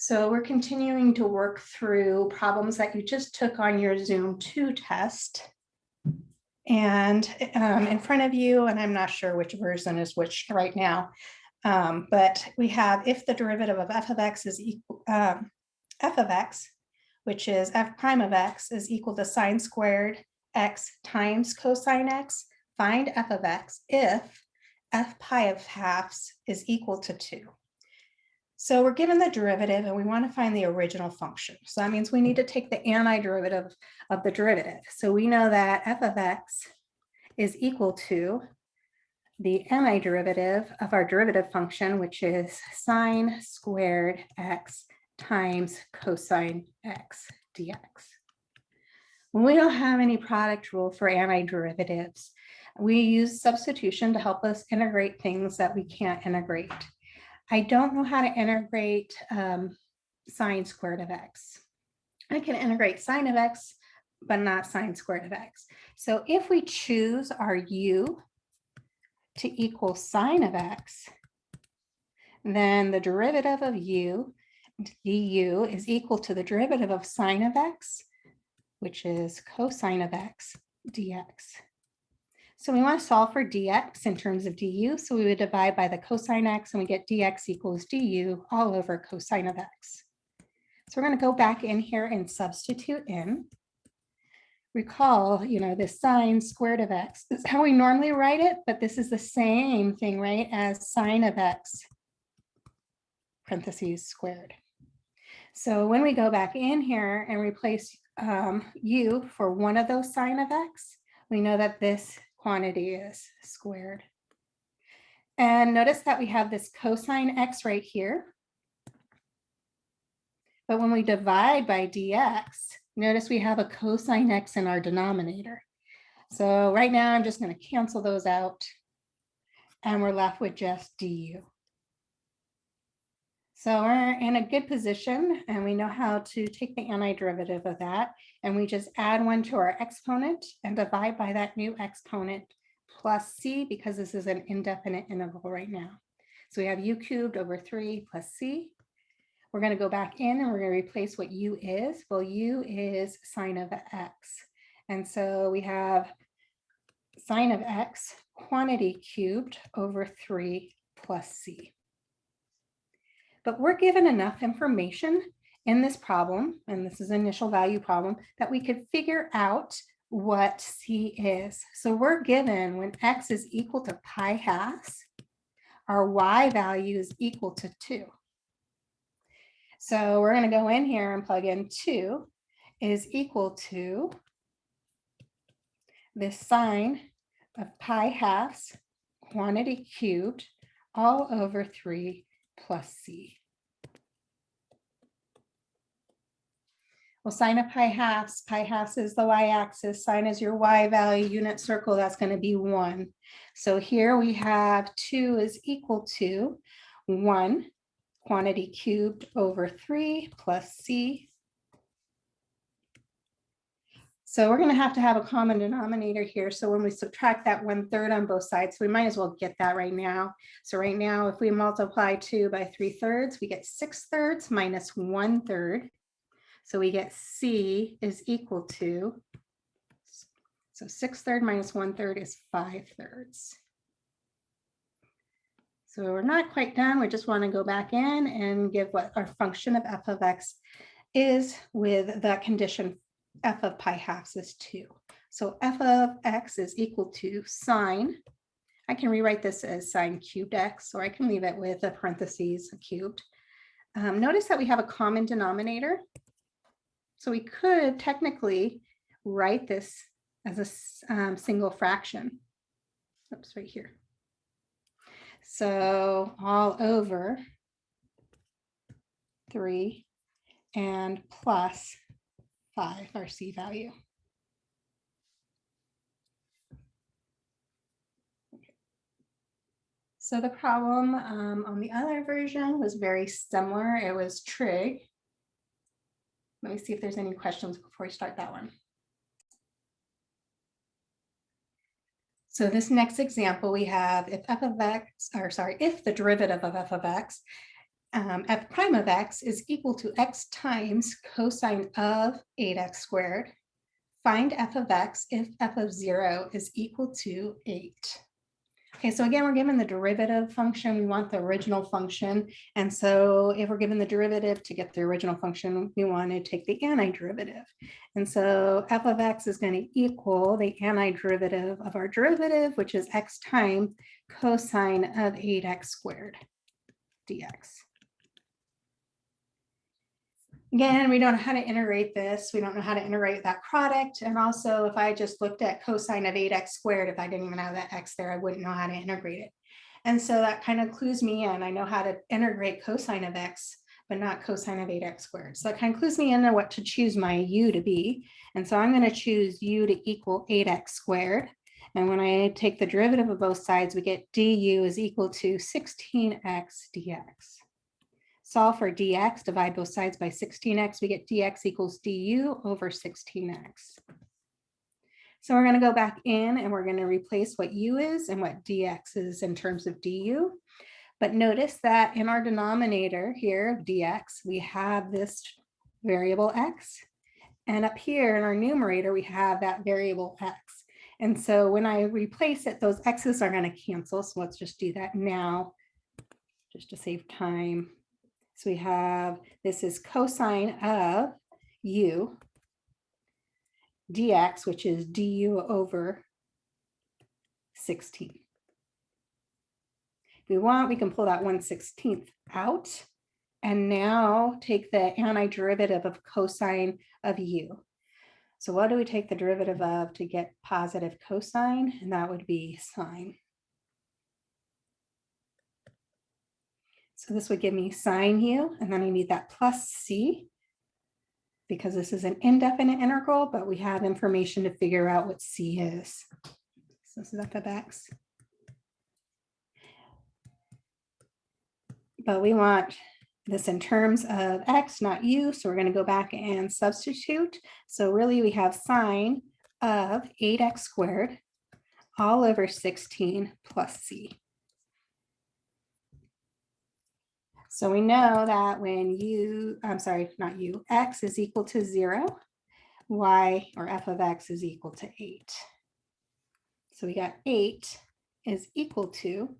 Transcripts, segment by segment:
So we're continuing to work through problems that you just took on your Zoom 2 test. And in front of you, and I'm not sure which version is which right now, but we have if the derivative of f of x is equal, f of x, which is f prime of x, is equal to sine squared x times cosine x, find f of x if f pi of halves is equal to 2. So we're given the derivative and we want to find the original function. So that means we need to take the antiderivative of the derivative. So we know that f of x is equal to the antiderivative of our derivative function, which is sine squared x times cosine x dx. When we don't have any product rule for antiderivatives, we use substitution to help us integrate things that we can't integrate. I don't know how to integrate sine squared of x. I can integrate sine of x, but not sine squared of x. So if we choose our u to equal sine of x, then the derivative of u du is equal to the derivative of sine of x, which is cosine of x dx. So we want to solve for dx in terms of du. So we would divide by the cosine x and we get dx equals du all over cosine of x. So we're going to go back in here and substitute in. Recall, this sine squared of x is how we normally write it, but this is the same thing, right, as sine of x parentheses squared. So when we go back in here and replace u for one of those sine of x, we know that this quantity is squared. And notice that we have this cosine x right here. But when we divide by dx, notice we have a cosine x in our denominator. So right now I'm just going to cancel those out and we're left with just du. So we're in a good position and we know how to take the antiderivative of that, and we just add 1 to our exponent and divide by that new exponent plus c, because this is an indefinite interval right now. So we have u cubed over 3 plus c. We're going to go back in and we're going to replace what u is. Well, u is sine of x. And so we have sine of x quantity cubed over 3 plus c. But we're given enough information in this problem, and this is an initial value problem, that we could figure out what c is. So we're given when x is equal to pi halves, our y value is equal to 2. So we're going to go in here and plug in 2 is equal to this sine of pi halves quantity cubed all over 3 plus c. Well, sine of pi halves is the y-axis, sine is your y value, unit circle, that's going to be 1. So here we have 2 is equal to 1 quantity cubed over 3 plus c. So we're going to have a common denominator here. So when we subtract that 1/3 on both sides, we might as well get that right now. So right now, if we multiply 2 by 3/3, we get 6/3 minus 1/3. So we get c is equal to, so 6/3 minus 1/3 is 5/3. So we're not quite done. We just want to go back in and give what our function of f of x is with the condition f of pi halves is 2. So f of x is equal to sine. I can rewrite this as sine cubed x, or I can leave it with a parentheses cubed. Notice that we have a common denominator. So we could technically write this as a single fraction. Oops, right here. So all over 3 and plus 5, our c value. So the problem on the other version was very similar. It was trig. Let me see if there's any questions before we start that one. So this next example we have if f of x, or sorry, if the derivative of f of x f prime of x is equal to x times cosine of 8x squared. Find f of x if f of 0 is equal to 8. Okay, so again, we're given the derivative function. We want the original function. And so if we're given the derivative to get the original function, we want to take the antiderivative. And so f of x is going to equal the antiderivative of our derivative, which is x times cosine of 8x squared dx. Again, we don't know how to integrate this. We don't know how to integrate that product. And also, if I just looked at cosine of 8x squared, if I didn't even have that x there, I wouldn't know how to integrate it. And so that kind of clues me in. I know how to integrate cosine of x, but not cosine of 8x squared. So that kind of clues me into what to choose my u to be. And so I'm going to choose u to equal 8x squared. And when I take the derivative of both sides, we get du is equal to 16x dx. Solve for dx, divide both sides by 16x, we get dx equals du over 16x. So we're going to go back in and we're going to replace what u is and what dx is in terms of du. But notice that in our denominator here of dx, we have this variable x. And up here in our numerator, we have that variable x. And so when I replace it, those x's are going to cancel. So let's just do that now, just to save time. So we have, this is cosine of u dx, which is du over 16. If we want, we can pull that 1/16 out and now take the antiderivative of cosine of u. So what do we take the derivative of to get positive cosine? And that would be sine. So this would give me sine u, and then I need that plus c because this is an indefinite integral, but we have information to figure out what c is. So this is f of x. But we want this in terms of x, not u, so we're going to go back and substitute. So really we have sine of 8x squared all over 16 plus c. So we know that when x is equal to 0, y or f of x is equal to 8. So we got 8 is equal to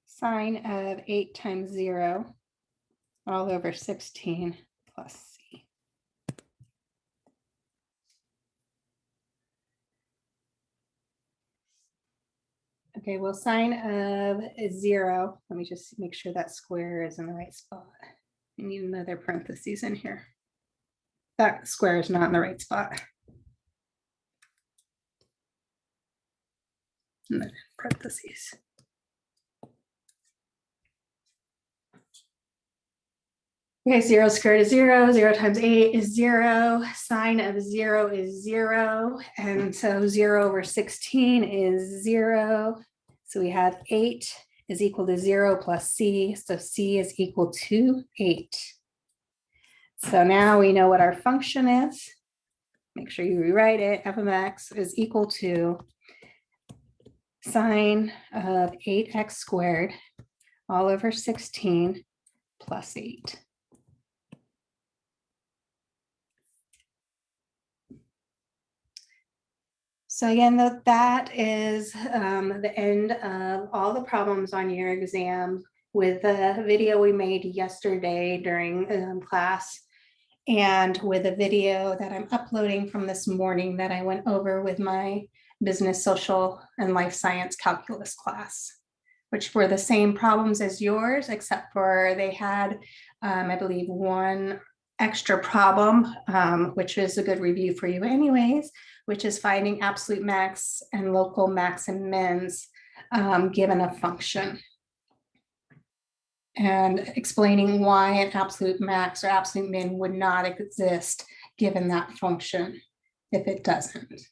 sine of 8 times 0 all over 16 plus c. Okay, well, sine of 0, let me just make sure that square is in the right spot. I need another parentheses in here. That square is not in the right spot. And then parentheses. Okay, 0 squared is 0, 0 times 8 is 0, sine of 0 is 0, and so 0 over 16 is 0. So we have 8 is equal to 0 plus c, so c is equal to 8. So now we know what our function is. Make sure you rewrite it. F of x is equal to sine of 8x squared all over 16 plus 8. So again, that is the end of all the problems on your exam with the video we made yesterday during class and with a video that I'm uploading from this morning that I went over with my business, social, and life science calculus class, which were the same problems as yours, except for they had, I believe, one extra problem, which is a good review for you anyways, which is finding absolute max and local max and mins given a function. And explaining why an absolute max or absolute min would not exist given that function if it doesn't.